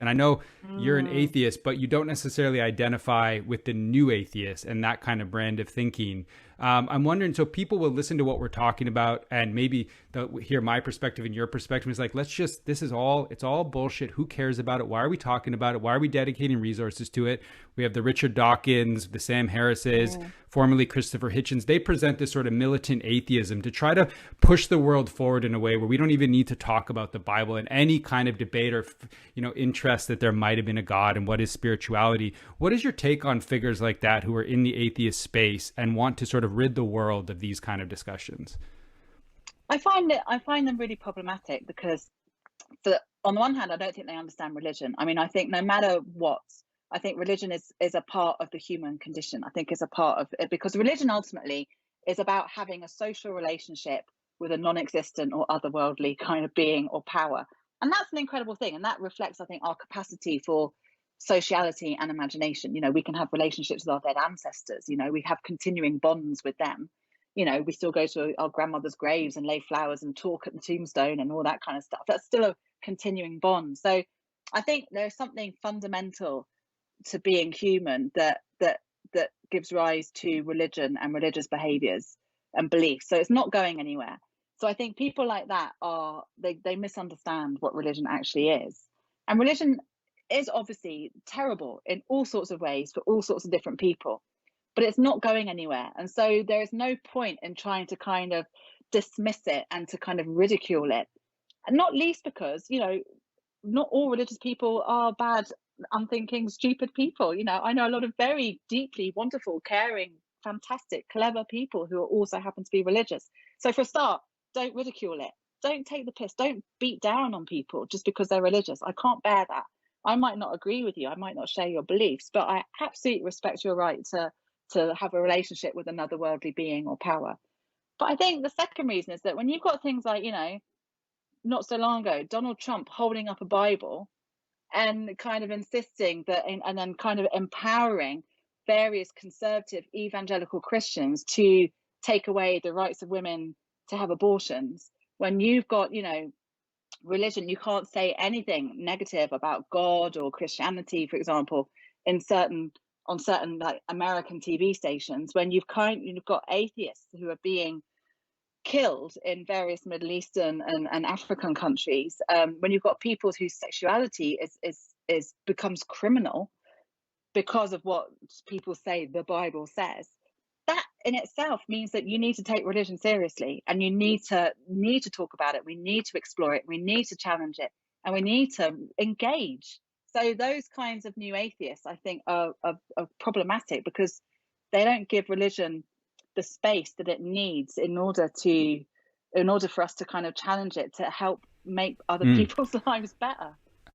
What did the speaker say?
And I know you're an Mm. atheist, but you don't necessarily identify with the new atheist and that kind of brand of thinking. I'm wondering, so people will listen to what we're talking about and maybe they'll hear my perspective and your perspective. It's like, it's all bullshit. Who cares about it? Why are we talking about it? Why are we dedicating resources to it? We have the Richard Dawkins, the Sam Harrises, Mm. formerly Christopher Hitchens. They present this sort of militant atheism to try to push the world forward in a way where we don't even need to talk about the Bible and any kind of debate or, interest that there might have been a God and what is spirituality. What is your take on figures like that who are in the atheist space and want to sort of rid the world of these kind of discussions? I find them really problematic because, on the one hand, I don't think they understand religion. I mean, I think no matter what, I think religion is a part of the human condition. I think it's a part of it because religion ultimately is about having a social relationship with a non-existent or otherworldly kind of being or power, and that's an incredible thing. And that reflects, I think, our capacity for sociality and imagination. We can have relationships with our dead ancestors. We have continuing bonds with them. We still go to our grandmother's graves and lay flowers and talk at the tombstone and all that kind of stuff. That's still a continuing bond. So I think there's something fundamental to being human that gives rise to religion and religious behaviors and beliefs. So it's not going anywhere. So I think people like that they misunderstand what religion actually is. And religion is obviously terrible in all sorts of ways for all sorts of different people, but it's not going anywhere. And so there is no point in trying to kind of dismiss it and to kind of ridicule it. And not least because, not all religious people are bad, unthinking, stupid people. I know a lot of very deeply wonderful, caring, fantastic, clever people who also happen to be religious. So for a start, don't ridicule it. Don't take the piss. Don't beat down on people just because they're religious. I can't bear that. I might not agree with you. I might not share your beliefs, but I absolutely respect your right to have a relationship with another worldly being or power. But I think the second reason is that when you've got things like, not so long ago, Donald Trump holding up a Bible and kind of insisting that, and then kind of empowering various conservative evangelical Christians to take away the rights of women to have abortions. When you've got, religion, you can't say anything negative about God or Christianity, for example, in certain on certain like American TV stations. When you've got atheists who are being killed in various Middle Eastern and African countries, when you've got people whose sexuality is becomes criminal because of what people say the Bible says, that in itself means that you need to take religion seriously, and you need to talk about it. We need to explore it. We need to challenge it, and we need to engage. So those kinds of new atheists, I think, are problematic because they don't give religion the space that it needs in order for us to kind of challenge it to help make other Mm. people's lives better.